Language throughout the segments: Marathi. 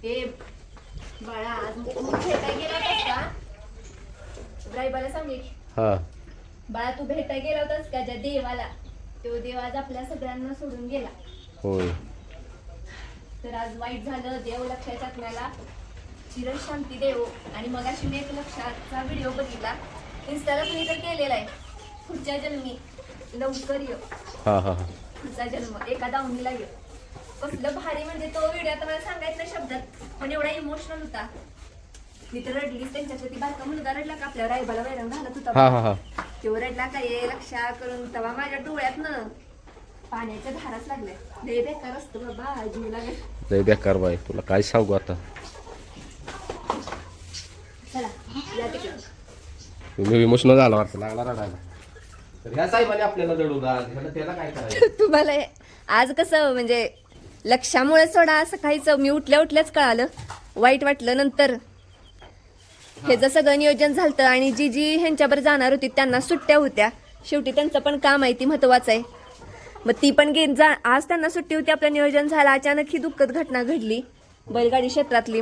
ते बाळा आज भेटायला गेला होतास का? राईबाला सांगे हा बाळा तू भेटायला गेला होतास का ज्या देवाला, तो देव आज आपल्या सगळ्यांना सोडून गेला. होय. तर आज वाईट झालं. देव लक्षाच्या आत्म्याला चिरशांती देव. आणि मगाशी मी एक लक्षाचा व्हिडिओ बघितला, इन्स्टाला कुणी तर केलेला आहे, पुढच्या जन्मी लवकर ये. हा हा हा पुढचा जन्म एका दावणीला ये. कसलं भारी म्हणजे तो व्हिडिओ आता मला सांगायचं नाही शब्दात, पण एवढा इमोशनल होता. मी तर रडलीच त्यांच्यासाठी. बारका मुलगा रडला का आपल्या रायबाला वैरण घालत होता, हा हा हा तो रडला का ये लक्षा करून, तेव्हा माझ्या डोळ्यातनं पाण्याच्या धाराच लागल्या. लय बेकार असतं बाबा, जीव लागेल. लय बेकार बाई, तुला काय सांगू आता. चला या तिकडे. तुम्ही इमोशनल झाला वाटतं, लागला रडायला. तर ह्या साहेबाने आपल्याला रडवलं आज, त्याला काय करायचं. तुम्हाला आज कसं म्हणजे लक्षामुळे सोडा सकाळीच मी उठल्याच कळालं, वाईट वाटलं. नंतर ह्याचं सगळं नियोजन झालं आणि जी ह्यांच्यावर जाणार होती त्यांना सुट्ट्या होत्या. शेवटी त्यांचं पण काम आहे, ती महत्वाचं आहे. मग ती पण आज त्यांना सुट्टी होती, आपलं नियोजन झालं. अचानक ही दुःखद घटना घडली बैलगाडी क्षेत्रातली.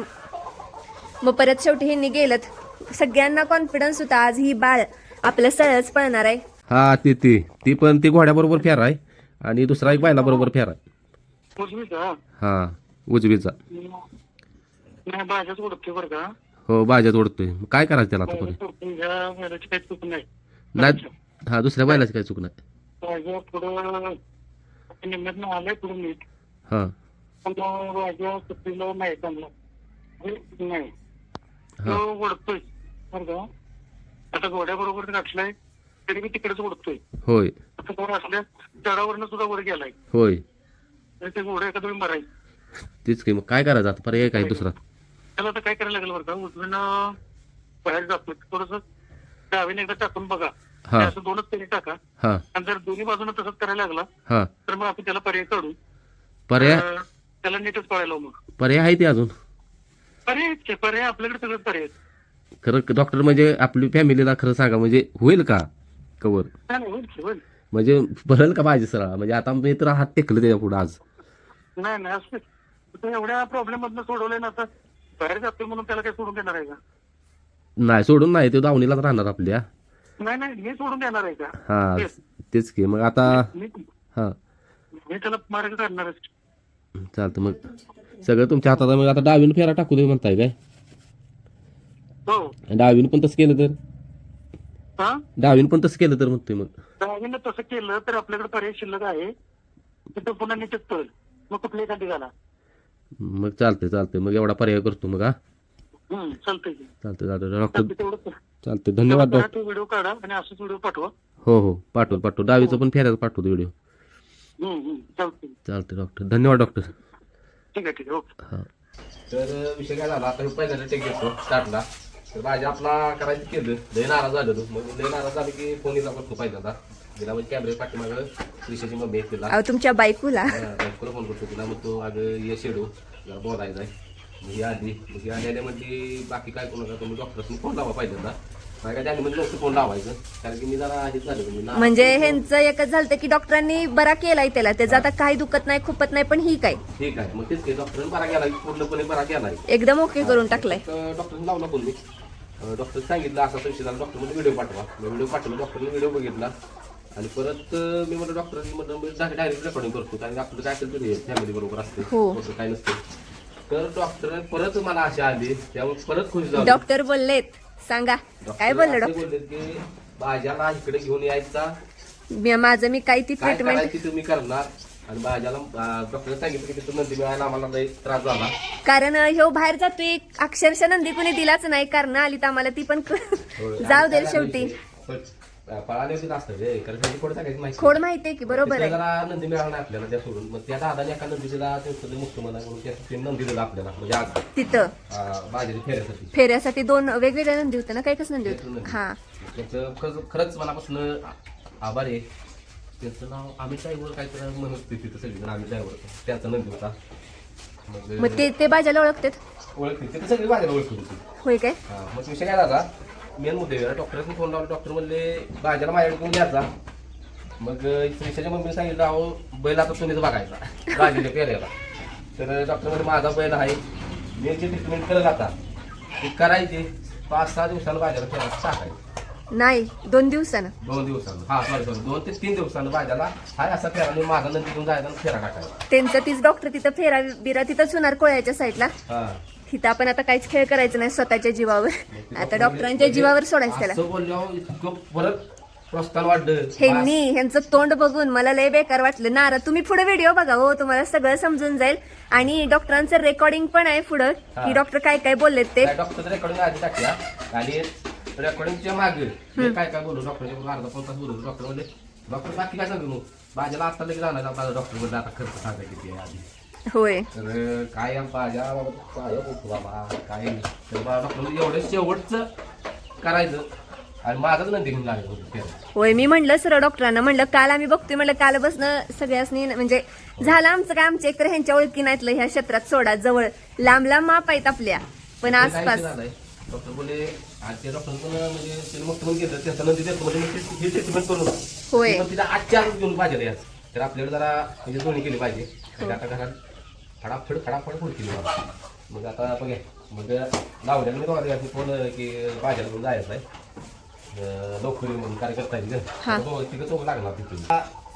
मग परत शेवटी ह्यांनी गेलत. सगळ्यांना कॉन्फिडन्स होता आज ही बाळ आपलं सरळच पळणार आहे. हा ती पण ती घोड्याबरोबर फेर आहे आणि दुसरा एक बायला बरोबर फेर आहे. हा उजवीचा. हो बाजात ओढतोय. काय करायचं त्याला आता परत? नाही हा दुसऱ्या बायलाची काही चूक नाही. हा ओढतोय बरं का. आता घोड्या बरोबर गाठलाय तरी मी तिकडेच ओढतोय. होय आता कोण असल्या चढावरनं सुद्धा वर गेलाय. होय तर ते घोडं एखाद वेळी मरायचं. तीच की मग काय करायचं आता, पर्याय काय दुसरा? त्याला आता काय करायला लागेल बरं का, उजवीन बाहेर जातो थोडस डावीने एकदा टाकून बघा. हा असं दोनच तरी टाका. हा आणि जर दोन्ही बाजूने तसंच करायला लागला हा तर मग आपण त्याला पर्याय काढू. पर्याय त्याला नीटच पळायला मग पर्याय आहे ते अजून. पर्याय आपल्याकडे सगळं पर्याय. खरं डॉक्टर म्हणजे आपली फॅमिलीला खरं सांगा, म्हणजे होईल का कवर? होईल. म्हणजे भरल का माझी सरळ? म्हणजे आता मी तर हात टेकलं त्याच्या पुढे आज. नाही असं एवढ्या प्रॉब्लेम मधनं सोडवलंय ना, आता बाहेर जातोय म्हणून त्याला काही सोडून देणार आहे का? नाही सोडून नाही, ते दावणीलाच राहणार आपल्या. नाही मी सोडून देणार आहे का? हा तेच की मग आता. हा मी त्याला मार्ग काढणारच. चालतं मग सगळं तुमच्या हातात. मग आता डावीनं फेरा टाकू दे म्हणताय काय? हो डावीनं पण तसं केलं तर? हा डावीनं पण तसं केलं तर म्हणतोय. मग दहावीनं तसं केलं तर आपल्याकडे पर्याय शिल्लक आहे. तिथं पुन्हा नीटच कळेल मग कुठली एखादी घाला. मग चालतंय मग एवढा पर्याय करतो मग. हा चालतंय चालतंय डॉक्टर. तेवढं चालतंय धन्यवाद डॉक्टर. व्हिडिओ काढा आणि असंच व्हिडिओ पाठवा. हो पाठवतो. डावीचं पण फेऱ्याचं पाठवतो व्हिडिओ. चालतंय डॉक्टर. धन्यवाद डॉक्टर. ठीक आहे ओके. हा तर विषय काय झाला, आता पहिल्यांदा टेक घेतो स्टार्टला. तर भाजी आपला करायचं केलं, लय नाराज झालं तू. मग लय नाराज झालं की फोन हिला करतो पहिल्यांदा. तिला म्हणजे कॅमेरे पाठीमागं विषयाची मम्मी आहे तिला. तुमच्या बायकोला बायकोला फोन करतो तिला. मग तो अगं ये शेडू जरा बोलायचं आहे. मग ही आली आल्यामध्ये बाकी काय करू नका, तुम्ही डॉक्टरसनी फोन लावा पहिल्यांदा. काय काय म्हणजे लोक फोन लावायचं, कारण की मी जरा हेच झालं. म्हणजे ह्यांचं एकच झालं की डॉक्टरांनी बरा केलाय त्याला, त्याचं आता काही दुखत नाही खुपत नाही. पण ही काय ठीक आहे मग तेच की डॉक्टरने बरा केला, पूर्णपणे बरा केलाय, एकदम ओके करून टाकलाय. डॉक्टरने लावला फोन मी. डॉक्टर सांगितलं असा विषय झाला, डॉक्टर म्हणजे व्हिडिओ पाठवा. व्हिडिओ पाठवला, डॉक्टरने व्हिडिओ बघितला आणि परत मी म्हटलं डॉक्टरांनी म्हटलं डायरेक्ट रेकॉर्डिंग करतो, कारण आपलं काय असेल तरी फॅमिली बरोबर असते, असं काय नसते. तर डॉक्टर परत मला अशी आली, त्यामुळे परत खुश झालो. डॉक्टर बोललेत सांगा काय बोलले डॉक्टर? बोलले की भाज्याला इकडे घेऊन यायचा, माझं मी काही ती काय ट्रीटमेंट करायची तुम्ही करणार. आणि भाज्याला डॉक्टरने सांगितलं की तिथं नंदी मिळायला आम्हाला लई त्रास झाला, कारण ह्यो बाहेर जातोय. अक्षरशः नंदी कोणी दिलाच नाही, कारण आली तर आम्हाला ती पण जाऊ दे शेवटी. पळाले होते असतं रे, कारण त्याची खोड टाकायची माहिती, खोड माहितीये की बरोबर आहे. जरा नंदी मिळाला नाही आपल्याला त्या सोडून. मग त्या दादाने एका नंदी दिला, त्यांचं मुक्त मला म्हणून त्या नंदी दिला आपल्याला. म्हणजे आज तिथं भाज्याच्या फेऱ्यासाठी 2 वेगवेगळ्या नंदी होत्या ना, काय कसं नंदी होतं. हा त्याचं खरंच मनापासून आभार आहे. त्याचं नाव आम्ही ड्रायव्हर काहीतरी म्हणत होते तिथं सगळीजण, आम्ही ड्रायव्हर त्याचा नंदी होता. मग ते बाजाला ओळखतात, ओळखते तिथं सगळी भाज्याला ओळखत होती. होय काय? मग विषय काय झाला, मेन मुद्दे डॉक्टरने फोन लावला. डॉक्टर म्हणले भाज्याला माझ्याकडे घेऊन यायचा. मग श्रीषाच्या मम्मीने सांगितलं अहो बैल आता तुम्हीच बघायचा भाजीच्या पेऱ्याला. तर डॉक्टर म्हणजे माझा बैल आहे, मेनची ट्रीटमेंट करत आता ती करायची 5-6 दिवसाला बाजारात फेरा टाकायची. नाही 2 दिवसानं. 2 दिवसानं, हा सॉरी 2 ते 3 दिवसानं बाजारला हाय असा फेरा मी माझा नंतर घेऊन जायचा आणि फेरा टाकायचा. त्यांचं तीच डॉक्टर तिथं फेरा बिरा तिथंच होणार कोळ्याच्या साईडला. हा तिथं आपण आता काहीच खेळ करायचं नाही स्वतःच्या जीवावर. आता डॉक्टरांच्या जीवावर सोडायचं त्याला. असं बोलल्यावर इतकं परत प्रोत्साहन वाढलं. ह्यांचं तोंड बघून मला लय बेकार वाटलं. नारा तुम्ही पुढे व्हिडिओ बघा हो, तुम्हाला सगळं समजून जाईल. आणि डॉक्टरांचं रेकॉर्डिंग पण आहे पुढं की डॉक्टर काय काय बोललेत ते. डॉक्टरचं रेकॉर्डिंग आधी टाकल्या आणि रेकॉर्डिंगच्या मागे मी काय काय बोलू डॉक्टरच्या अर्धा 5 तास बोलू. डॉक्टर म्हणजे डॉक्टर बाकी काय सांगू माझ्याला आता लगेच जाणार डॉक्टर म्हणजे आता खर्च सांगा किती आहे आधी. होय तर काय माझ्या काय बोलतो बाबा काय तर डॉक्टर म्हणजे एवढं शेवटचं करायचं आणि माझाच नंदी घेऊन लागेल. होय मी म्हणलं सरळ डॉक्टरांना म्हणलं काल आम्ही बघतोय म्हणलं काल बसणं सगळ्यासनी म्हणजे झालं आमचं काय आमच्या एकतर ह्यांच्या ओळखी नाहीतलं ह्या क्षेत्रात सोडा जवळ लांब लांब माप आहेत आपल्या पण आसपास. डॉक्टर बोलले आज ते डॉक्टर पण म्हणजे त्याने मग तुम्ही घेतलं त्याचा नंदी देतो म्हणजे हे ट्रीटमेंट करून होय तिला आजच्या आज घेऊन पाहिजे याच तर आपल्याला जरा म्हणजे दोन्ही केली पाहिजे. आता घरात फडाफड फुड केली मग आता बघा मग लावल्या मी तुम्हाला फोन की भाज्याला घेऊन जायचं आहे लवकर म्हणून कार्यकर्ता आहे तिकडे चौक लागणार तिथून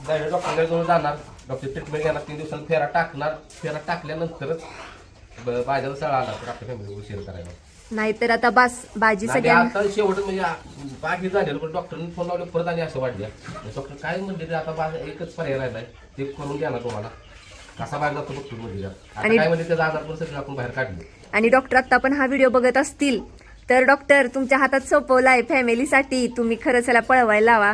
डायरेक्ट डॉक्टरकडे जाऊन जाणार. डॉक्टर ट्रीटमेंट घेणार 3 दिवसांनी फेरा टाकणार. फेरा टाकल्यानंतरच भाज्याला सळा आला तर आपल्या फॅमिलीवर शेअर करायला. नाहीतर आता भाजी सगळ्या आता शेवट म्हणजे बाकी झालेलं पण डॉक्टरने फोन लावले परत आणि असं वाटलं डॉक्टर काय म्हणते आता एकच पर्याय राहिलाय ते करून द्या ना तुम्हाला कसा बाहेर जातो बघतो म्हणजे काय म्हणजे त्याचा आजार पण सगळं आपण बाहेर काढले. आणि डॉक्टर आता पण हा व्हिडिओ बघत असतील तर डॉक्टर तुमच्या हातात सोपवलाय फॅमिलीसाठी तुम्ही खरंच ह्याला पळवायला लावा.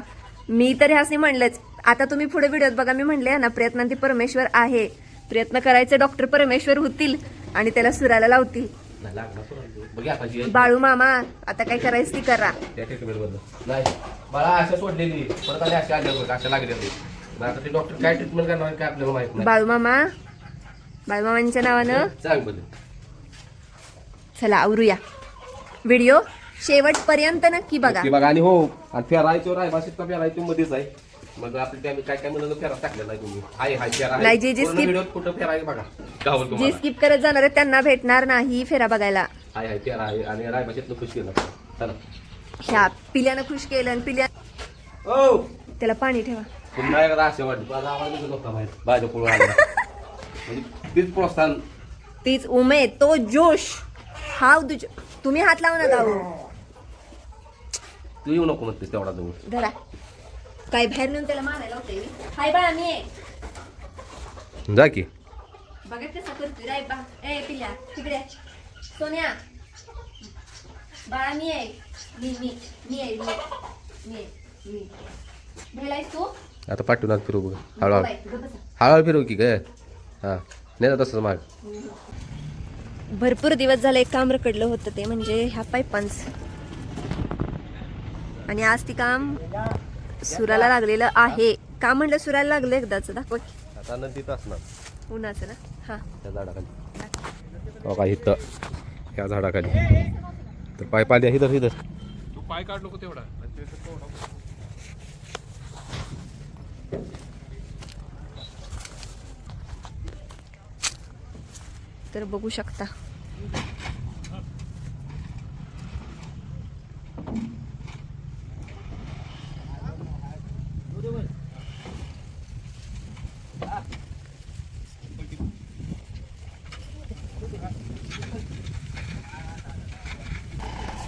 मी तर ह्यासनी म्हणलंच आता तुम्ही पुढे व्हिडिओत बघा मी म्हणले ना प्रयत्नांती परमेश्वर आहे. प्रयत्न करायचे डॉक्टर परमेश्वर होतील आणि त्याला सुराला लावतील. बाळू मामा आता काय करायचं ती करा. त्या ट्रीटमेंट बद्दल नाही मला आशा सोडलेली परत आली अशा आल्या आशा लागलेली आता ते डॉक्टर काय ट्रीटमेंट करणार काय आपल्याला माहित नाही. बाळूमामांच्या नावानं सांग बदल चला आवरूया व्हिडिओ शेवटपर्यंत नक्की बघा. आणि हो आणि फेरायचो रायभाषेत का फेरायचो मध्येच आहे मग आपल्या काय काय म्हणून फेरा टाकलेला नाही तुम्ही हाय हाय फेरा नाही जे व्हिडिओ कुठं फेरायचं बघा जे स्किप करत जाणार आहेत त्यांना भेटणार नाही फेरा बघायला. हाय हाय फेरा आहे आणि रायभाषेतनं खुश केलं चला ह्या पिल्यानं खुश केलं आणि पिल्या हो त्याला पाणी ठेवा. पुन्हा एकदा असे वाटली माझा आवाज निघत होता बाहेर भाज्या पुढे आला म्हणजे तीच प्रोत्साहन तीच उमेद तो जोश हाव तुम्ही हात लावू नका हो. तू येऊ नको म्हणतेस तेवढा जवळ धरा काय बाहेर नेऊन त्याला मारायला होते. हाय बाळा मी आहे जा की बघा कसं करतोय राय बा ए पिल्या तिकडे सोन्या बाळा मी आहे मी मी मी आहे मी मी भेलायस तू आता पाठवून फिरू बघ हळूहळू हळूहळू फिरू की काय हा नाही तसंच माग. भरपूर दिवस झाले एक काम रखडलं होतं ते म्हणजे ह्या पाईपांच आणि आज ती काम सुराला लागलेलं आहे. का म्हणलं सुराला लागलं एकदाच दाखव आता नदीत असणार उन्हाचं ना हा त्या झाडाखाली हो का इथं ह्या झाडाखाली तर पाय पाय द्या इधर इधर तू पाय काढ नको तेवढा तर बघू शकता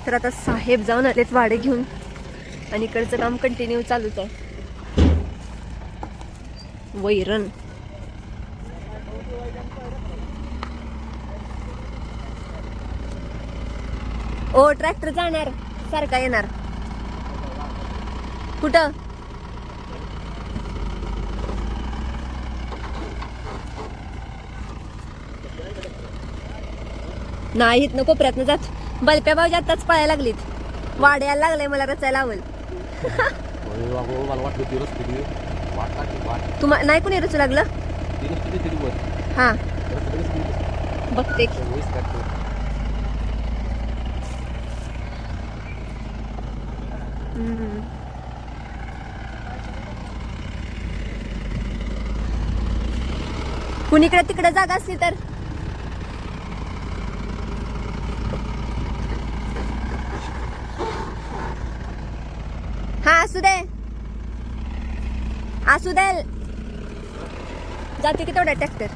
तर आता साहेब जाऊन आलेत वाडे घेऊन आणि इकडचं काम कंटिन्यू चालूच आहे. वैरण ओ ट्रॅक्टर जाणार सारखा येणार कुठं नाही नको प्रयत्न जात बलप्या भाऊजी आताच पळायला लागलीत वाड्याला लागलंय मला रचायला आवल. तुम्हा नाही कोणी रचू लागलं हा बघते कुणीकडे तिकडे जागा असली तर असू दे असू दे, जाते की तेवढा ट्रॅक्टर.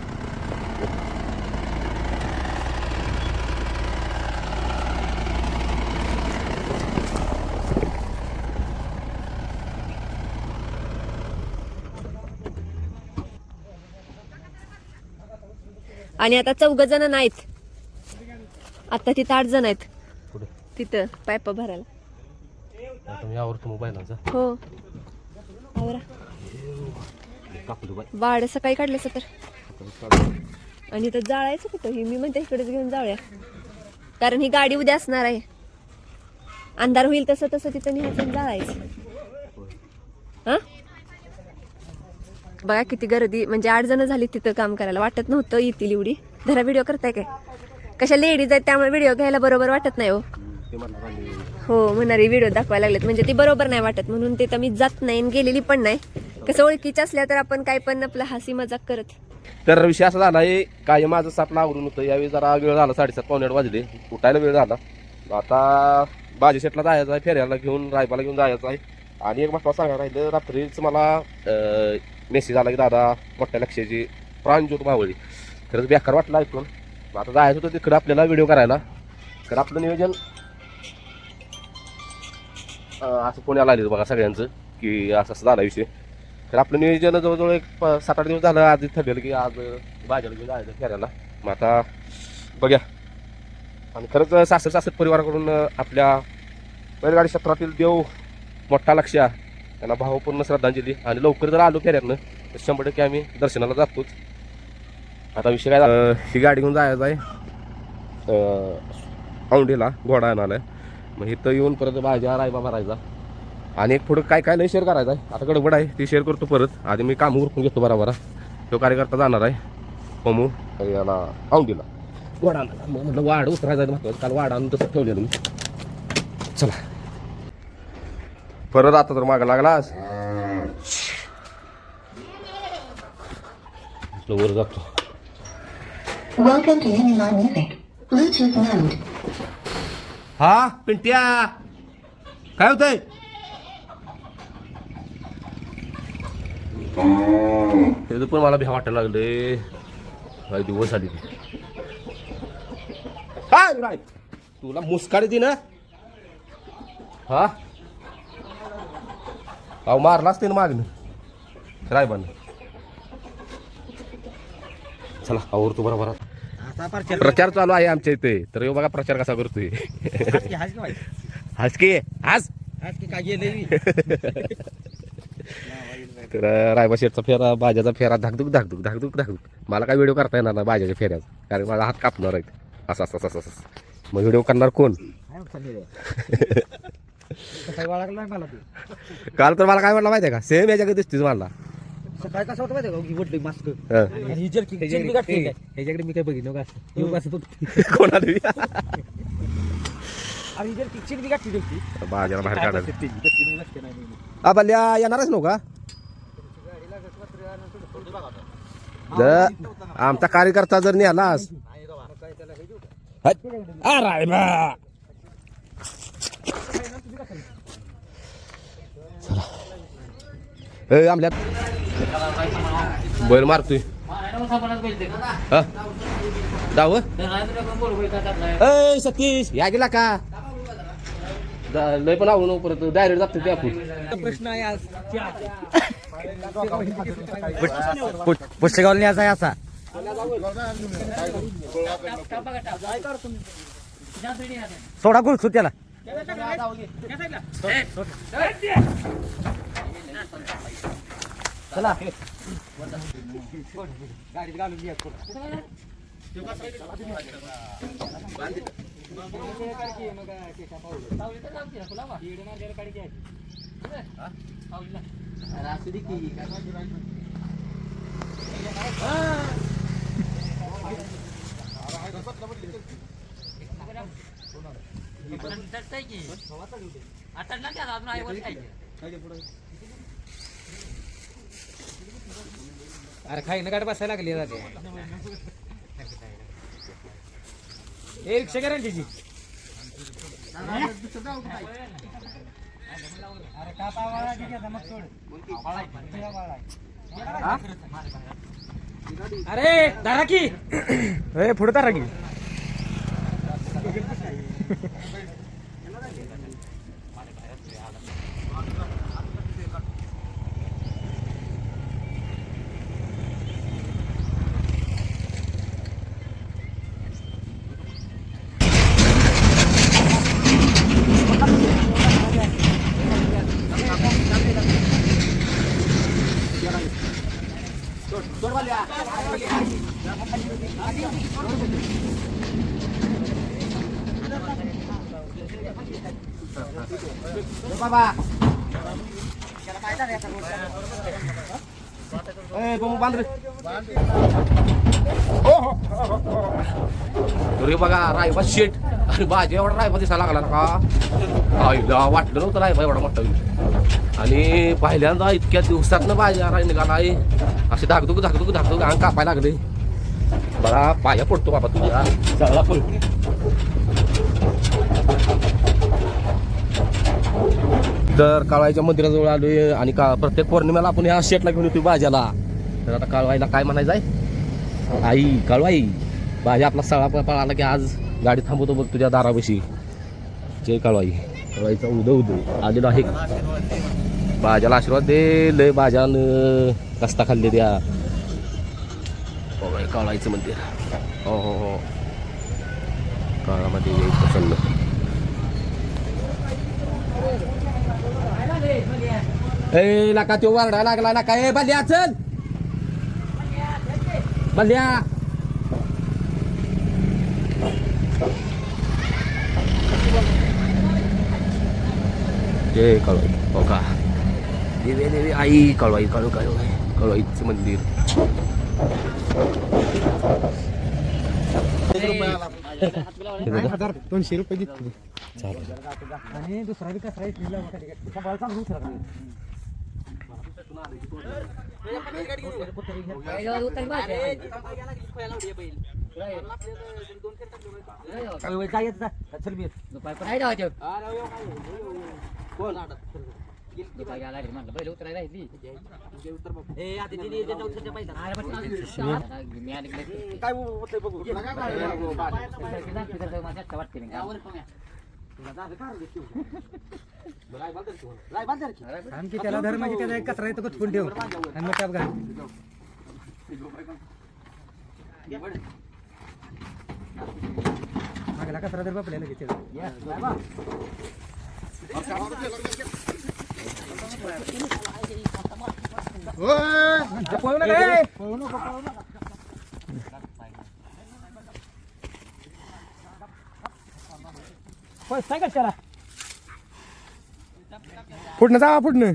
आणि आता 4 जण नाहीत, आता तिथं 8 जण आहेत. पुढे तिथं पाईप भरायला. आता मी आवडतो मोबाईलचा हो आवरा. कापलं बाय वाड सकाळी काढलं तर. आणि इथं जाळायचं कुठं? ही मी म्हणते इकडेच घेऊन जाऊया, कारण ही गाडी उद्या असणार आहे. अंधार होईल तसं तसं तिथं न्यायचं आणि जाळायचं. हा बघा किती गर्दी, म्हणजे 8 जण झाली तिथं काम करायला. वाटत नव्हतं येतील एवढी. जरा व्हिडिओ करताय काय? कशा लेडीज आहेत त्यामुळे व्हिडिओ घ्यायला बरोबर वाटत नाही. हो ते म्हणणार आणि हो म्हणणारी व्हिडिओ दाखवायला लागलेत, म्हणजे ती बरोबर नाही वाटत म्हणून ते तर मी जात नाही आणि गेलेली पण नाही. कसं ओळखीच्या असल्या तर आपण काय पण आपला हसी मजाक करत. तर विषय असा झाला आहे, काय माझं 7ला आवरून होतं. यावेळी जरा वेळ झाला, 7:30 पावणे 8 वाजले. उठायला वेळ झाला. आता बाजी शेटला जायचं आहे, फेऱ्याला घेऊन रायबाला घेऊन जायचं आहे. आणि एक महत्त्वाचं सांगायला राहिलं, रात्रीच मला मेसेज आला की दादा मोठ्या लक्षाची प्राणज्योत मावळी. खरंच बेकार वाटलं ऐकून. आता जायचं होतं तिकडं आपल्याला व्हिडिओ करायला. तर आपलं नियोजन असं पुण्याला आलेलं बघा सगळ्यांचं की असं असं झाला विषय. तर आपलं नियोजन जवळजवळ एक 7-8 दिवस झालं. आज ठरलेलं की आज बाजारला घेऊन जायचं फेऱ्याला. मग आता बघ्या. आणि खरंच सासर परिवाराकडून आपल्या बैलगाडी क्षेत्रातील देव मोठा लक्ष, त्यांना भावपूर्ण श्रद्धांजली. आणि लवकर जर आलो फेऱ्यातनं तर 100% आम्ही दर्शनाला जातोच. आता विषय काय झाला, ही गाडी घेऊन जायचं आहे औंढीला, घोडा आणायला. मग इथं येऊन परत भाज्या रायबा भरायचा. आणि एक पुढं काय काय लय शेअर करायचं आहे. आता गडबड आहे, ती शेअर करतो परत. आधी मी काम उरकून घेतो बरोबर. तो कार्यकर्ता जाणार आहे होमू याला औंढीला घोडा आणायला. मग म्हटलं वाढ उतरायचं आहे महत्त्वाचं, काल वाढ आणून तसं ठेवलेलं मी. चला परत आता तर मागं लागलास वर जातो. Welcome to Unilon Music. Bluetooth mode. हा पिंट्या काय होतंय? हे पण मला भ्या वाटायला लागले. काही दिवस आली काय तुला मुस्काडी दी ना. हा अहो मारला असते ना मागणं रायबानं. चला आवडतो बरोबर. प्रचार चालू आहे आमच्या इथे. तर यो बघा प्रचार कसा करतोय. हसके आज तर रायबा शेठचा फेरा, बाजाचा फेरा, धाकधूक धाकधूक धाकधूक धाकधूक. मला काय व्हिडिओ करता येणार ना बाजाच्या फेऱ्याचा, कारण माझा हात कापणार आहे. असं असं असं असं. मग व्हिडिओ करणार कोण? काल तर मला काय म्हटलं माहिती आहे का, सेम याच्याकडे दिसतीस मला. काय कसं होतं माहिती का, वडले मास्क ह्याच्याकडे मी काय बघितलं का असं बघ कोणा आणि चिन बी गाठी होती बाजाला बाहेर काढायचं. लक्ष नाही. आबाल्या येणारच नव्हता जर आमचा कार्यकर्ता जर नेलास. आमल्या बैल मारतोय जाव सतीश या गेला का लय पण आवडून परत डायरेक्ट जातो ते आपण. प्रश्न आहे आज पुस्तकावरून यायचा आहे असा. सोडा गुळसू त्याला. चला गाडीत घालून घ्या. अरे खाई ना गाडी बसायला लागली जाते. रिक्षा करा त्याची अरे धरा की पुढे धरा की अरे बघा रायबा शेट अरे बाजी एवढा रायबा दिसायला लागला ना का आईला वाटलं नव्हतं रायबा एवढा मोठा होईल. आणि पहिल्यांदा इतक्या दिवसातनं बाजा राय निघाला आहे असे धाकधूक अंग कापायला लागले. बघा पाया पडतो बाबा तुझ्या चांगला पडतो. तर काळवाईच्या मंदिराजवळ आलोय आणि का प्रत्येक पौर्णिमेला आपण ह्या शेटला घेऊन येतो बाजाला. तर आता काळवाईला काय म्हणायचं आहे आई काळवाई बाजा आपला सळा पळाला की आज गाडी थांबवतो बघ तुझ्या दारापाशी. जय काळवाई. काळवाईचा उदो आलेलो आहे. बाजाला आशीर्वाद दे लय बाजानं रस्ता खाल्ले द्या. काळवाईचं मंदिर हो हो हो काळामध्ये प्रसन्न. ए लाका तो वारडा लागला ना काय बल्या चल बल्या. जय काळवाई हो का देवी देवी आई काळवाई काळवाईचं मंदिर. ₹200 आणि दुसरा बी कसा आणखी त्याला धर म्हणजे त्याचा एक कचरा येतो कुठून ठेव आणि मग टॅप घाल. मागला कचरा धर बापल्याला घेते. पुढनं जावा पुढनं.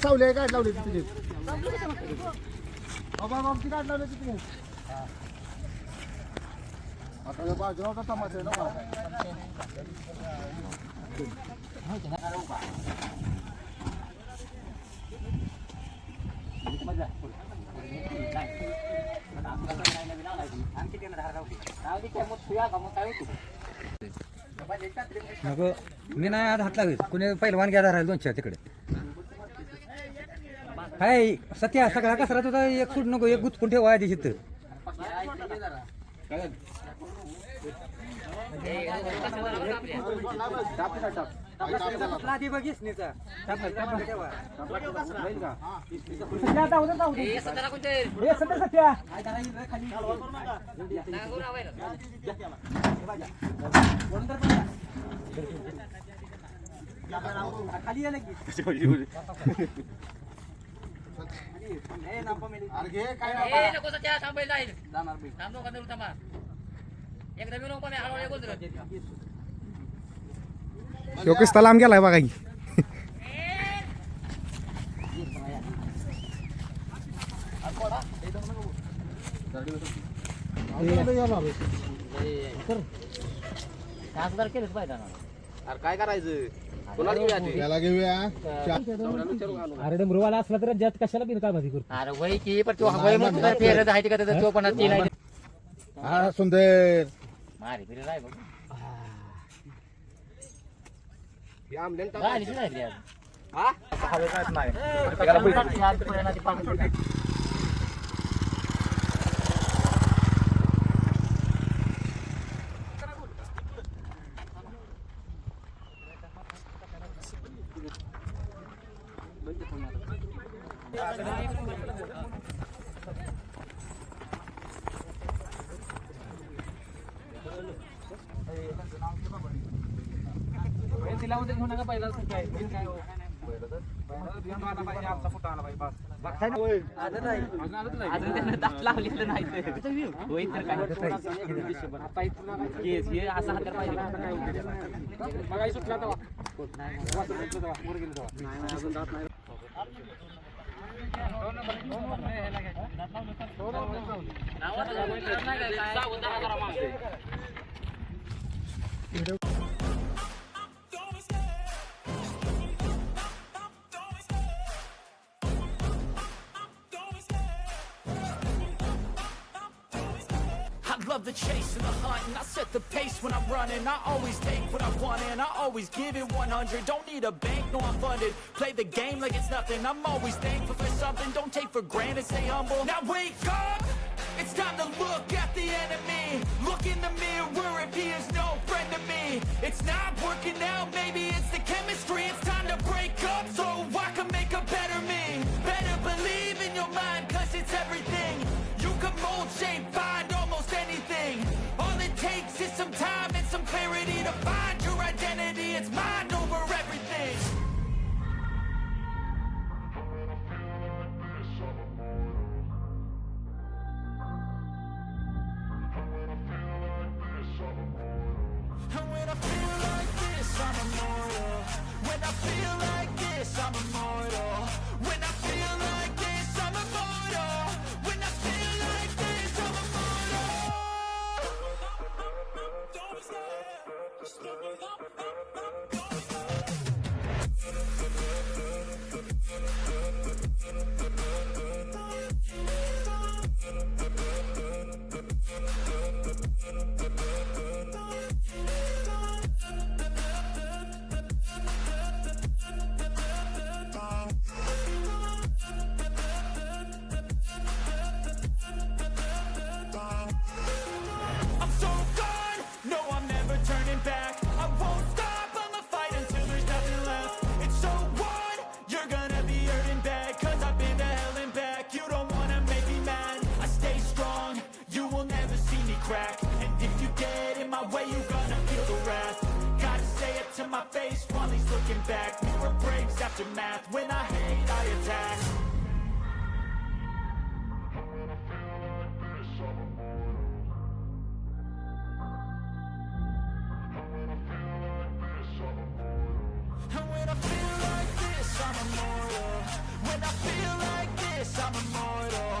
सावली गाठ लावली तिथे बाबाची गाठ लावली तिथे. आता बाजूला तमाशा आहे ना. नको मी नाही आज हात लागेल कुणी पहिलवान घ्या राहील 200 तिकडे. हाय सत्या सगळा कचरा तुझा एक सूट नको एक गुचपून ठेवा आधी तिथं. अरे घे काय किस्ता लांब गेलाय बघा की अरे काय करायचं कोणाला घेऊया ते? त्याला घेऊया अरे डमरूवाला असला तर ज्यात कशाला बिनकामाची करतो अरे वय की पण तो वय मग तर फेरत आहे का त्याचा तो पण तीन आहे हा सुंदर मारी फिरे राय बघ हे आमल्यानं टाक. राहिली की राहिली आज. हा? अजून त्यानं दात लावलेलं नाही होय तर काय केस हे असं हातात I love the chase and the hunt, and I set the pace when I'm running. I always take what I want and I always give it 100. Don't need a bank, no I'm funded. Play the game like it's nothing. I'm always thankful for something. Don't take for granted, stay humble. Now wake up, it's time to look at the enemy. Look in the mirror if he is no friend to me. It's not working out, maybe it's the chemistry. It's time to break up so I can make a better me. Better believe in your mind, cause it's everything. You can mold, shape, find almost anything. All it takes is some time and some clarity to find your identity. It's mind over everything. And when I feel like this, I'm immortal. When I feel like this, I'm immortal. When I feel like this, I'm immortal. When I feel like this, I'm immortal. Don't stop, just look it up. Don't stop. I'm so gone, no I'm never turning back. I won't stop, I'ma fight until there's nothing left. It's so on, you're gonna be hurting bad. Cause I've been to hell and back. You don't wanna make me mad, I stay strong. You will never see me crack. And if you get in my way, you're gonna feel the wrath. Gotta say it to my face while he's looking back. Mirror breaks after math, when I hate I attack. And when I feel like this, I'm immortal. When I feel like this, I'm immortal.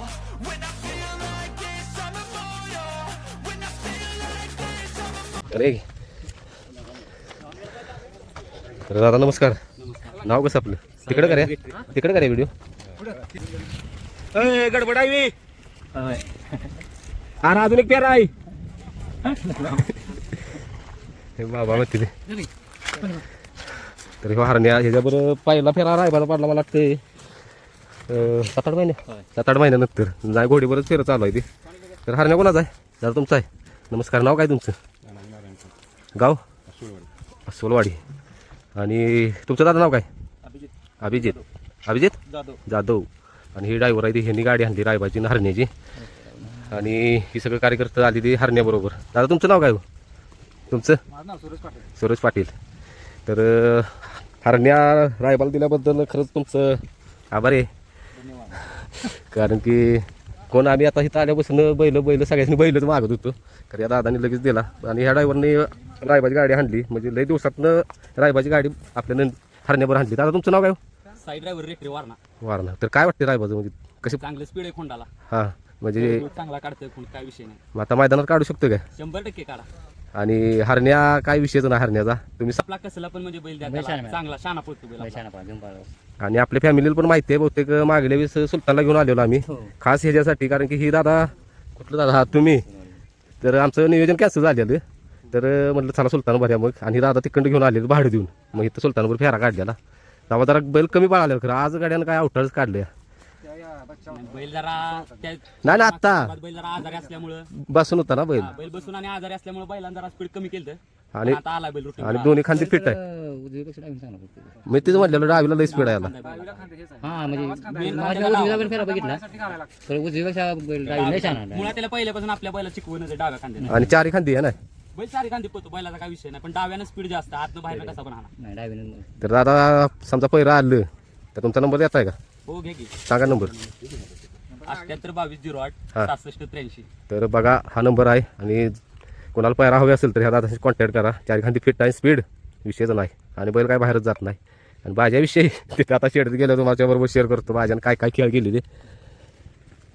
When I feel like this, I'm immortal. When I feel like this, I'm immortal. अरे तर दादा नमस्कार. नाव कसं आपलं? तिकडं करा व्हिडिओ. गडबड आहे अरे अजून एक पेरा आहे हे बाबा म्हणते ते. तर ह्यो हरण्या ह्याच्याबरोबर पहिला फेरा रायबाला पडला मला वाटते 7-8 महिन्यानंतर. नाही घोडीवरच फेरं चालू आहे ते. तर हरण्या कोणाचा आहे? दादा तुमचा आहे. नमस्कार. नाव काय तुमचं? गाव अस्वलवाडी. आणि तुमचं दादा नाव काय? अभिजित जाधव. आणि ही ड्रायव्हर आहे ती. ह्यांनी गाडी आणली रायबाची हरण्याची. आणि ही सगळं कार्यकर्ता आली ती हरण्याबरोबर. दादा तुमचं नाव काय हो? तुमचं? सुरेश पाटील. तर हरण्या रायबाला दिल्याबद्दल खरंच तुमचं आभार आहे. कारण की कोण आम्ही आता इथं आल्यापासून बैल सगळ्यांनी बैलच मागत होतो. खरं या दादानी लगेच दिला आणि ह्या ड्रायव्हरने रायबाची गाडी आणली. म्हणजे लई दिवसातनं रायबाची गाडी आपल्या हरण्यावर आणली. दादा तुमचं नाव काय? साईड ड्रायव्हर रेखरे वारणा. वारणा. तर काय वाटते रायबाचं म्हणजे कशी? चांगलं स्पीड आहे खोंडाला. हां म्हणजे चांगला काढतोय खोंड, काय विषय नाही. मग आता मैदानात काढू शकतो काय? 100% काढा. आणि हरण्या काय विषयच नाही हरण्याचा. तुम्ही आपला कसला पण म्हणजे बैल द्या त्याला, चांगला शाना पडतो बैल. आणि आपल्या फॅमिलीला पण माहिती आहे. बहुतेक मागल्या वेळेस सुलतानला घेऊन आलेलो आम्ही खास ह्याच्यासाठी. कारण की ही दादा कुठलं दादा हा तुम्ही, तर आमचं नियोजन कॅन्सल झालेलं. तर म्हटलं चला सुलतान भऱ्या मग. आणि ही दादा तिकडं घेऊन आलेलं भाडं देऊन. मग इथं सुलतानवर फेरा काढलेला. तेव्हा जरा बैल कमी पळाले खरं. आज गाड्यानं काय अवटाळच काढले. बैल जरा नाही ना आत्ता बैल जरा आजारी असल्यामुळं बसून होता ना बैल. बैल बसून आणि आजारी असल्यामुळे बैलांना जरा स्पीड कमी केलं. आणि आता आला बैल रुटीन. आणि दोन्ही खांदी फिट आहे. मी तिथं म्हटलेलं डावीला लई स्पीड आहे याला. मुळात त्याला पहिल्यापासून आपल्या बैला शिकवून डाव्या खांद्याने. आणि चारी खांदी आहे ना बैल चारी खांदी पळतो, बैलाचा काय विषय नाही. पण डाव्यानं स्पीड जास्त, आतनं बाहेर कसा पण हाना. तर दादा समजा पहिरा आलं तर तुमचा नंबर देताय का? हो घे की. सांगा नंबर. 782208 हा. 6683. तर बघा हा नंबर आहे. आणि कोणाला पैरा हवे असेल तर ह्या दादाशी कॉन्टॅक्ट करा. चारी खांदी फिट आहे, स्पीड विषयच नाही. आणि बैल काय बाहेरच जात नाही. आणि भाज्याविषयी तिथे आता शेडत गेलं तुमच्याबरोबर शेअर करतो भाज्यानं काय काय खेळ गेले ते.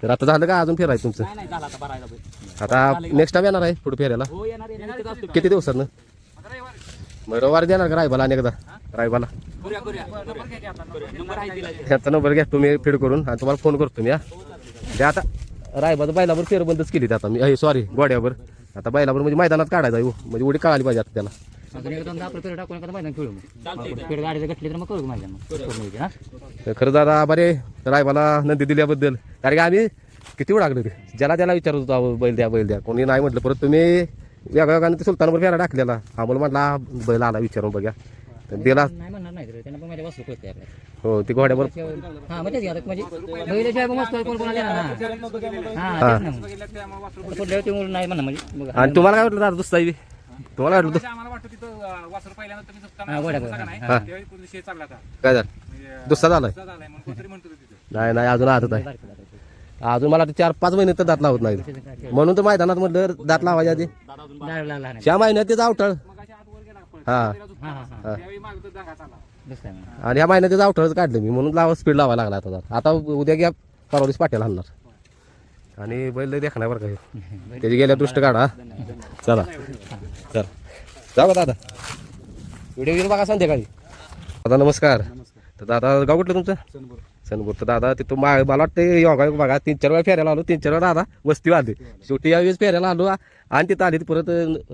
तर आता झालं का अजून फेरायचं तुमचं? नाही झाला आता बरायला बैल. आता नेक्स्ट टाइम येणार आहे पुढे फेरायला? हो येणार इथंच असतो. किती दिवसानं? रविवारी देणार का रायबाला? आणि एकदा रायबाला नंबर आहे दिला. ह्याचा नंबर घ्या तुम्ही फीड करून आणि तुम्हाला फोन करतो मी. ते आता रायबाचं बैलावर फेरबंदच केली आता मी. सॉरी गोड्यावर. आता बैलावर म्हणजे मैदानात काढायचा हो. म्हणजे उडी काढाली पाहिजे आता त्याला. तर खरं दादा बरे रायबाला नंदी दिल्याबद्दल. कारण की आम्ही किती वेळ लागलो ज्याला त्याला विचारत होतो अहो बैल द्या. कोणी नाही म्हटलं. परत तुम्ही वेगवेगळ्या ते सुलतानवर फेरा टाकलेला. आम्हाला म्हटला बैल आला विचारून बघा. तर दिला. हो ते घोड्यावर. आणि तुम्हाला काय वाटलं दादा दुसरा? तुम्हाला काय वाटलं? आम्हाला वाटतं तिथं वासरू पहिल्यांदा तुम्ही हा. काय झालं? दुसरा झालाय? नाही अजून आदत आहे. अजून मला 4-5 महिने तर दात लावत नाही. म्हणून तर मैदानात म्हटलं दात लावायच्या आधी 6 महिन्यात ते आवटळ. हा आणि ह्या महिन्यात ते आवटळच काढलं मी. म्हणून स्पीड लावायला लागला आता. आता उद्या घ्या परवालीस पाट्याला आणणार. आणि बैल देखणार बरं का त्याची गेल्या दृष्ट काढा. चला जाऊ का दादा? व्हिडिओ बघा संध्याकाळी. दादा नमस्कार. तर दादा गाव कुठलं तुमचं? सनपूर. तर दादा तिथं मला वाटतं योगा बघा 3-4 वेळा फेऱ्याला आलो. 3-4 वेळा दादा वस्ती आली. शेवटी यावेळेस फेऱ्याला आलो आणि तिथं आली परत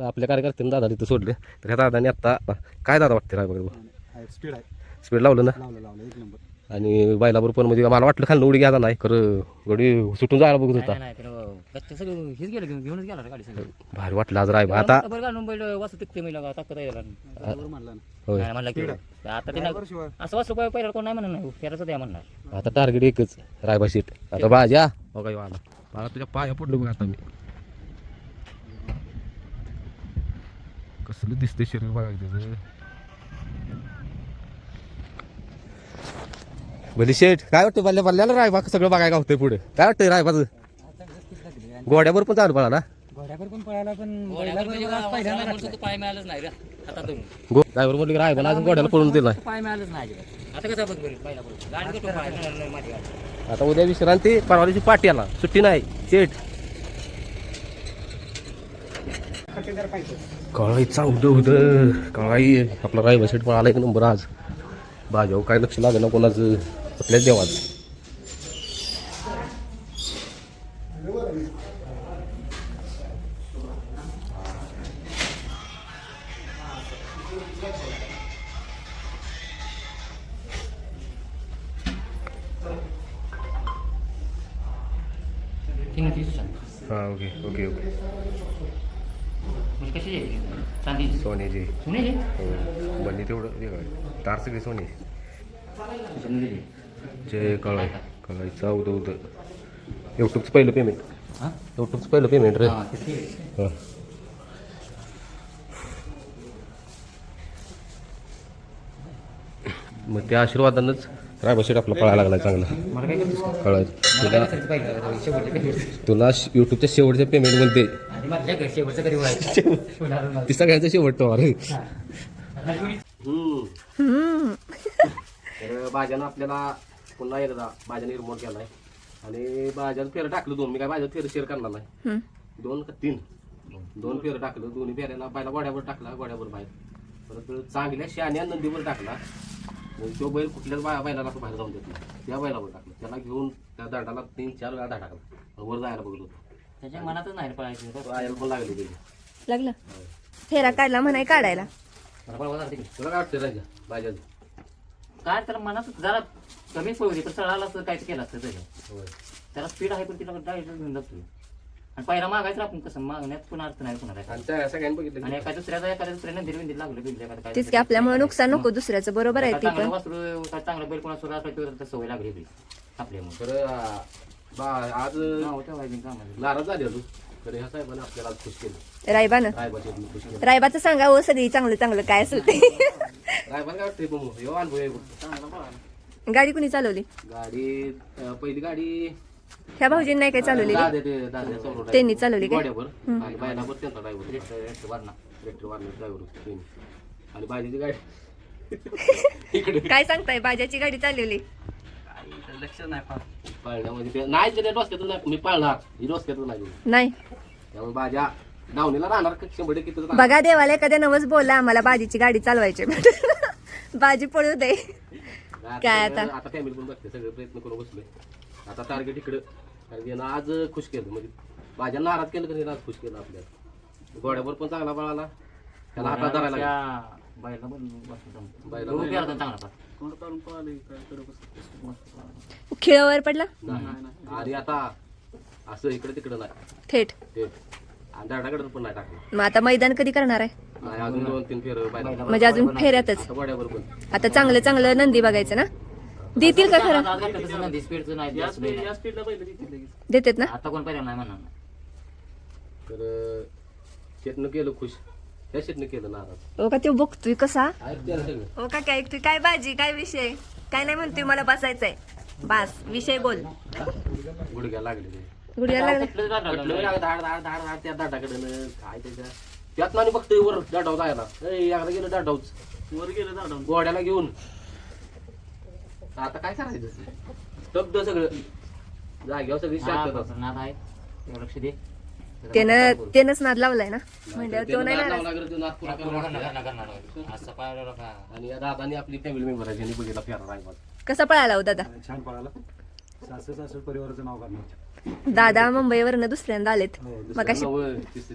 आपल्या कार्यकर्त्यांनी दादा तिथं सोडले. तर ह्या दादाने आत्ता काय दादा वाटते राय बघा स्पीड लावलं ना. आणि बैलाबरोबर पण म्हणजे मला वाटलं खाली उडी घ्यायला नाही खरं. गडी सुटून जायला बघत होता. भारी वाटलं आज राय. आता आता टार्गेट एकच रायबा सीट. आता भाज्या बघा आला. मला तुझ्या पाया पडलो बघ आता मी. कसलं दिसते शरीर बघा त्याचं. भली शेठ काय वाटतं? पल्ल्याला रायबा सगळं बघायला होतंय पुढे. काय वाटतंय रायबाचं? घोड्यावर पण चालू पळाला. घोड्यावर पण पळाला पण पाय मिळालंच नाही ड्रायव्हर म्हटलं की रायबाला अजून घोड्याला पळून दिला. पाय मिळालंच नाही. आता कसं बघ आता उद्या विश्रांती. परवालीची पाट्याला सुट्टी नाही शेठ. कळाई चावलं होतं. कळाई आपला रायबा शेठ पण आला एक नंबर आज. भाज्यावर काय लक्ष लागेल ना कोणाचं आपल्याच देवाचं. हां ओके ओके ओके. सोन्याची हो बंदी तेवढं वेगळं. तार सगळी सोने. जे कळायचं उद युट्यूबचं पहिलं पेमेंट. युट्यूबचं पहिलं पेमेंट रे. हां मग त्या आशीर्वादानंच रायबा शेट आपला पळायला लागला चांगला मला काय करतो तुला तुला युट्यूबच्या शेवटच्या पेमेंटमध्ये आणि माझ्या घर शेवटचं कधी व्हायचं ती सगळ्यांचा शेवट तो अरे तर भाज्यानं आपल्याला पुन्हा एकदा भाज्याने रिमोट केलाय आणि भाज्यात फेरं टाकलं 2 मी काय भाज्यात फेरं शेअर करणार नाही 2 का 2 फेरं टाकलं दोन्ही फेऱ्याला पहिला गोड्यावर टाकला गोड्यावर बाहेर परत चांगल्या शान्या नंदीवर टाकला तो बैल कुठल्याच बैलाला तो बाहेर जाऊन देत नाही त्या बैलावर टाकलं त्याला घेऊन त्या दांडाला 3-4 वेळा टाकला वर जायला बघत होतो त्याच्या मनातच नाही पळायचं राहायला पण लागली त्याची लागलं फेरा काढला म्हणाय काढायला मला पळवा जाते तुला काय वाटतं राजा भाज्यात काय तर मनात जरा कमी पळू दे पण चढायला असतं काय केलं असतं त्याच्या होय त्याला स्पीड आहे पण तिला डायरेक्ट घेऊन जातो आणि पहिला मागायचं आपण कसं मागण्यात पुन्हा अर्थ नाही पुन्हा आणि त्या सगळ्यांनी बघितलं आणि एका दुसऱ्याने दिरविंदी लागलं बिल एखादं तेच की आपल्यामुळे नुकसान नको दुसऱ्याचं बरोबर आहे ते चांगलं पण वासरू चांगला बैल कोणा सुरू असला सवय लागली होती आपल्यामुळे तर आज नाराज झाली अजून तर ह्या साहेबांनी आपल्याला आज खुश केलं रायबानं रायबाचे खुश केलं रायबाचं सांगा हो सगळी चांगलं चांगलं काय असेल ते रायबाला काय वाटतंय बघू ह्यो अनुभव आहे बघ. गाडी कुणी चालवली गाडी पहिली गाडी ह्या भाऊजींनी नाही काय चालवली दादा समोर त्यांनी चालवली काय गोड्यावर आणि बायलावर त्यांचा ड्रायव्हर ट्रॅक्टर वारणार ड्रायव्हर त्यांनी आणि बायजीची गाडी इकडे काय सांगताय बाजाची गाडी चालवली लक्ष नाही पाळण्यामध्ये नाही ते डोसक्यातून नाही मी पाळणार ही डोसक्यातून नाही नाही त्यामुळे बाजा डावणीला राहणार 100% किती बघा देवाला एखाद्या नवस बोला आम्हाला बाजीची गाडी चालवायची बाजी पळू दे काय आता? आता फॅमिली पण बघते सगळे प्रयत्न करून बसलोय आता टार्गेट इकडं कारण की आज खुश केलं म्हणजे भाज्या नाराज केलं का नाही आज खुश केलं आपल्याला गोड्यावर पण चांगला पळाला त्याला हातात धरायला लागला. बायला पण बैलाला चांगला खिळावर पडला नाही. आणि आता असं इकडे तिकडं नाही थेट ते आणि दाडाकडे पण नाही टाकलं मग आता मैदान कधी करणार आहे नाही अजून 2-3 फेर बायला म्हणजे अजून फेऱ्यातच आता गोड्यावर पण आता चांगलं चांगलं नंदी बघायचं ना देतील का खरं स्पीडचं नाही देतात ना आता कोण पर्याय नाही म्हणणार तर शेतनं केलं खुश त्या शेतनं केलं नाराज हो का ते बघतोय कसा ऐकते ना सगळं हो का काय ऐकतोय काय बाजी काय विषय काय नाही म्हणतोय मला बसायचंय बास विषय बोल गुडघ्या लागले ते गुडिया लागला धाड त्या दाटाकडे काय त्याच्या त्यात नाही बघतोय वर दाटाव जायला याकडे गेलं दाटावच वर गेलं दाटाव गोड्याला घेऊन आता काय करायचं स्तब्ध सगळं जाग्यावर सगळी शांतता नाद आहे लक्ष दे त्यानंच नाद लावलाय ना म्हणजे तो नाही नाराज. आणि या दादानी आपली फॅमिली मेंबर आहे ज्यांनी बघितला फेरा रायबाद कसा पळाला हो दादा छान पळाला सासू परिवाराचं नाव करणार दादा मुंबईवरनं दुसऱ्यांदा आलेत मग अशी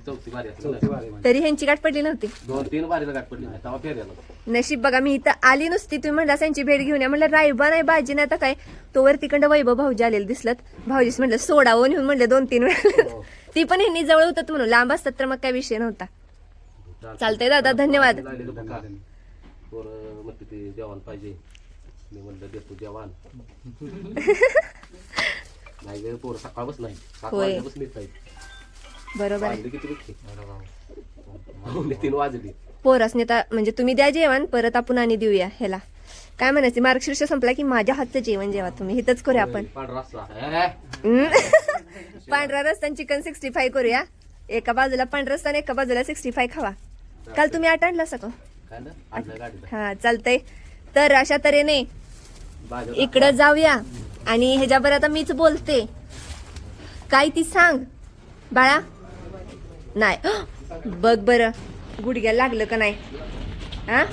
4थी बारी असते तरी ह्यांची गाठ पडली नव्हती 2-3 बारीला गाठ पडली नाही तेव्हा फेऱ्याला नशीब बघा मी इथं आली नुसती तुम्ही म्हणला त्यांची भेट घेऊन या म्हणलं रायबा नाही बाजी नाही आता काय तोवर तिकडं वैभव भाऊजी आलेले दिसलत भाऊजीच म्हणलं सोडावं नेऊन म्हणलं 2-3 वेळा ती पण ह्यांनी जवळ होतात म्हणून लांब असतात तर मग काय विषय नव्हता चालतंय दादा धन्यवाद पोरं म्हणते ते जेवण पाहिजे मी म्हणलं देतो जेवण नाही गे पोरं सकाळपासून नाही 7 होय. वाजल्यापासून येत नाही बरोबर आहे वाजले किती विकते 3 वाजले पोरासने आता म्हणजे तुम्ही द्या जेवण परत आपण आणि देऊया ह्याला काय म्हणायचं मार्गशीर्ष संपला की माझ्या हातचं जेवण जेवा तुम्ही इथंच करूया आपण पांढरा रस्सा पांढरा रस्ता चिकन 65 करूया एका बाजूला पांढरा रस्ता आणि एका बाजूला 65 खावा काल तुम्ही 8 आणला सगळं काय ना आणलं गाडीला हा चालतंय तर अशा तऱ्हेने इकडं जाऊया आणि ह्याच्यावर आता मीच बोलते काय ती सांग बाळा नाही बघ बरं गुडघ्याला लागलं का नाही हा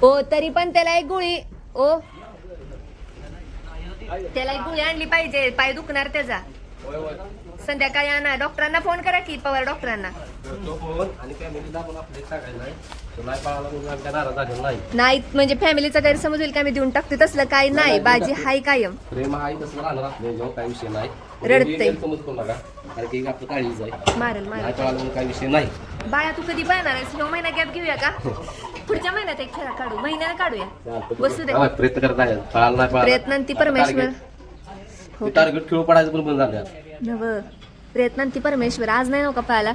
ओ तरी पण त्याला एक गोळी ओ त्याला एक गोळी आणली पाहिजे पाय दुखणार त्याचा संध्याकाळी आणा डॉक्टरांना फोन करा की पवार डॉक्टरांना आणि फॅमिलीला पण आपले सांगायचं नाही तो नाही पळाला म्हणून आमच्या नाराज झालेला नाही नाही म्हणजे फॅमिलीचा गैरसमज होईल का मी देऊन टाकते तसलं काही नाही बाजी हाय कायम प्रेम आहे तसं राहणार आपल्या जेव्हा काही विषय नाही रडतंय. समज करू नका कारण की आपलं काळजीच आहे मारल नाही मारल पळाला म्हणून काही विषय नाही बाळा तू कधी पळणार आहेस 9 महिना गॅप घेऊया का पुढच्या महिन्यात एक खेळा काढू महिन्याला काढूया बसू दे हा, प्रयत्न करत आहे पळाला नाही पळाला प्रयत्नांती परमेश्वर हो टार्गेट खेळू पडायचं पण बंद झालं नव प्रयत्नांती परमेश्वर आज नाही नव्हता पळाला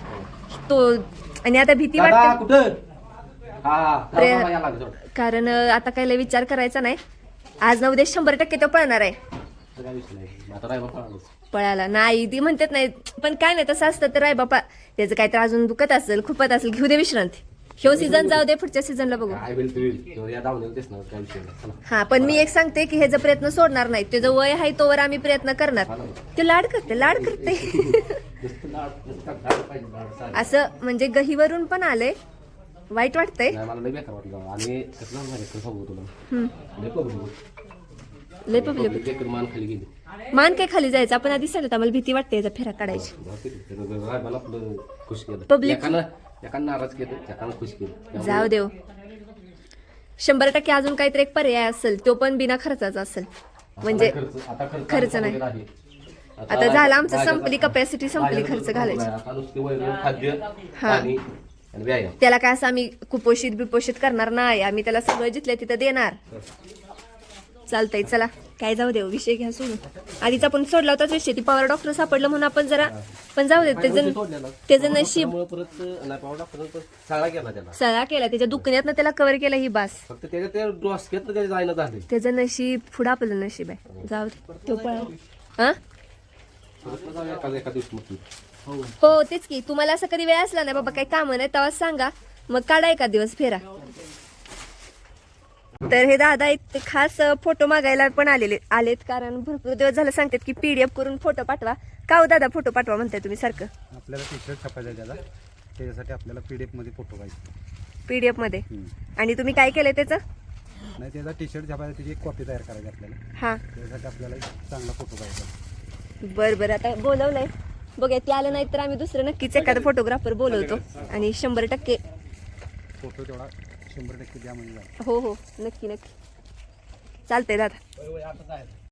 तो आणि आता भीती दादा वाटते कुठं कारण आता काय लय विचार करायचा नाही. आज ना उद्या 100% तो पळणार आहे. पळाला नाही ती म्हणतात नाही, पण काय नाही तसं असतं तर राय बापा त्याचं काय तर अजून दुखत असेल खुपत असेल घेऊ दे विश्रांती. ह्यो सीझन जाऊ दे, पुढच्या सीझनला बघू. हा पण मी एक सांगते की ह्याचा प्रयत्न सोडणार नाही. त्याचं वय आहे तोवर आम्ही प्रयत्न करणार. ते लाड करते असं म्हणजे गहीवरून पण आलंय. वाईट वाटतंय. लय पब्लिक मान काय खाली जायचं. आपण आधी सांगत आम्हाला भीती वाटते याचा फेरा काढायची. पब्लिक जाऊ देव 100% अजून काहीतरी एक पर्याय असेल तो पण बिना खर्चाचा असेल. म्हणजे खर्च नाही. आता झालं आमचं संपली कपॅसिटी संपली खर्च घालायची. त्याला काय असं आम्ही कुपोषित बिपोषित करणार नाही. आम्ही त्याला सगळं जिथलं तिथं देणार. चालतंय चला काय जाऊ देऊ विषय घ्या सोडून. आधीच आपण सोडला होताच विषय. ती पॉवर डॉक्टर सापडलं म्हणून आपण जरा पण जाऊ दे. त्याचं नशीब सळा केला त्याच्या दुखण्यातनं त्याला कव्हर केला ही बास. त्याचं नशीब पुढं आपलं नशीब आहे. जाऊ दे तो पळा. हा हो तेच की तुम्हाला असं कधी वेळ असला नाही बाबा काही काम नाही तेव्हा सांगा मग काढा एका दिवस फेरा. तर हे दादा एक खास फोटो मागायला पण आलेत कारण भरपूर दिवस झालं सांगतात की PDF करून फोटो पाठवा. का हो दादा फोटो पाठवा म्हणताय तुम्ही सारखं. आपल्याला टी-शर्ट छापायचा त्याला त्याच्यासाठी आपल्याला PDF मध्ये फोटो पाहिजे. PDF मध्ये आणि तुम्ही काय केलंय त्याचं. नाही त्याचा टी-शर्ट छापायचा त्याची एक कॉपी तयार करायची आपल्याला. हा त्यासाठी आपल्याला एक चांगला फोटो पाहिजे. बरं आता बोलवलंय बघा. ते आलं नाही तर आम्ही दुसरं नक्कीच एखादा फोटोग्राफर बोलवतो आणि 100% फोटो तेवढा 100% द्या म्हणजे. हो नक्की चालतंय दादा.